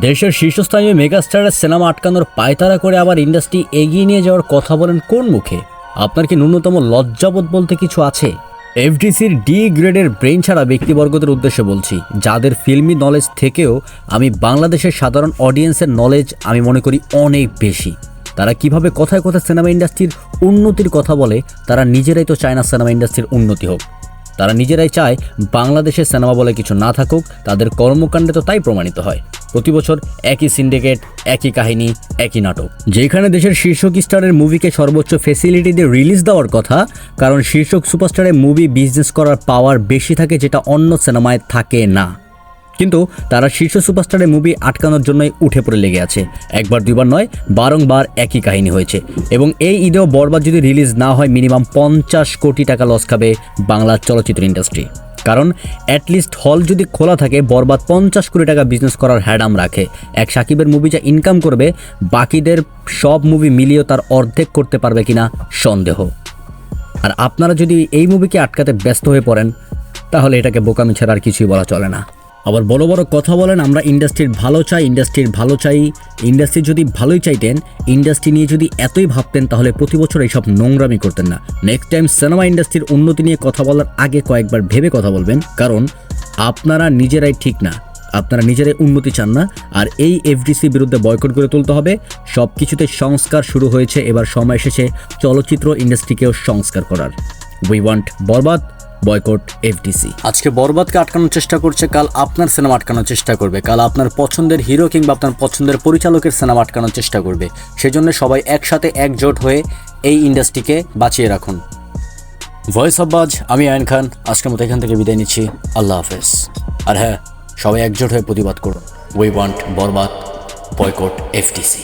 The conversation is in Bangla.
দেশের শীর্ষস্থানীয় মেগাস্টারের সিনেমা আটকানোর পায়তারা করে আবার ইন্ডাস্ট্রি এগিয়ে নিয়ে যাওয়ার কথা বলেন কোন মুখে? আপনার কি ন্যূনতম লজ্জাবোধ বলতে কিছু আছে? এফডিসির ডি গ্রেডের ব্রেন ছাড়া ব্যক্তিবর্গদের উদ্দেশ্যে বলছি, যাদের ফিল্মি নলেজ থেকেও আমি বাংলাদেশের সাধারণ অডিয়েন্সের নলেজ আমি মনে করি অনেক বেশি। তারা কিভাবে কথায় কথায় সিনেমা ইন্ডাস্ট্রির উন্নতির কথা বলে, তারা নিজেরাই তো চায় না সিনেমা ইন্ডাস্ট্রির উন্নতি হোক। তারা নিজেরাই চায় বাংলাদেশের সিনেমা বলে কিছু না থাকুক। তাদের কর্মকাণ্ডে তো তাই প্রমাণিত হয়। প্রতি বছর একই সিন্ডিকেট, একই কাহিনী, একই নাটক। যেখানে দেশের শীর্ষক স্টারের মুভিকে সর্বোচ্চ ফেসিলিটি দিয়ে রিলিজ দেওয়ার কথা, কারণ শীর্ষক সুপারস্টারের মুভি বিজনেস করার পাওয়ার বেশি থাকে, যেটা অন্য সিনেমায় থাকে না। কিন্তু তারা শীর্ষ সুপারস্টারের মুভি আটকানোর জন্যই উঠে পড়ে লেগে আছে। একবার দুইবার নয়, বারংবার একই কাহিনী হয়েছে। এবং এই ঈদেও বরবাদ যদি রিলিজ না হয়, মিনিমাম 50 কোটি টাকা লস খাবে বাংলা চলচ্চিত্র ইন্ডাস্ট্রি। কারণ অ্যাটলিস্ট হল যদি খোলা থাকে, বরবাদ 50 কোটি টাকা বিজনেস করার হ্যাডাম রাখে। এক সাকিবের মুভি যা ইনকাম করবে, বাকিদের সব মুভি মিলিয়েও তার অর্ধেক করতে পারবে কিনা সন্দেহ। আর আপনারা যদি এই মুভিকে আটকাতে ব্যস্ত হয়ে পড়েন, তাহলে এটাকে বোকামি ছাড়া আর কিছুই বলা চলে না। আবার বড় বড় কথা বলেন, আমরা ইন্ডাস্ট্রির ভালো চাই, ইন্ডাস্ট্রির ভালো চাই। ইন্ডাস্ট্রি যদি ভালোই চাইতেন, ইন্ডাস্ট্রি নিয়ে যদি এতই ভাবতেন, তাহলে প্রতি বছর এইসব নোংরামি করতেন না। নেক্সট টাইম সিনেমা ইন্ডাস্ট্রির উন্নতি নিয়ে কথা বলার আগে কয়েকবার ভেবে কথা বলবেন, কারণ আপনারা নিজেরাই ঠিক না, আপনারা নিজেরাই উন্নতি চান না। আর এই এফডিসি বিরুদ্ধে বয়কট করে তুলতে হবে। সব কিছুতে সংস্কার শুরু হয়েছে, এবার সময় এসেছে চলচ্চিত্র ইন্ডাস্ট্রিকেও সংস্কার করার। We want Borbaad, boycott FDC. আজকে বরবাদকে আটকানোর চেষ্টা করছে, কাল আপনার সিনেমা আটকানোর চেষ্টা করবে, কাল আপনার পছন্দের হিরো কিংবা আপনার পছন্দের পরিচালকের সিনেমা আটকানোর চেষ্টা করবে। সেজন্য সবাই একসাথে একজোট হয়ে এই ইন্ডাস্ট্রিকে বাঁচিয়ে রাখুন। ভয়েস অফ বাজ, আমি আয়ন খান আজকের মতো এখান থেকে বিদায় নিচ্ছি। আল্লাহ হাফেজ। আর হ্যাঁ, সবাই একজোট হয়ে প্রতিবাদ করুন। We want Borbaad, boycott FDC.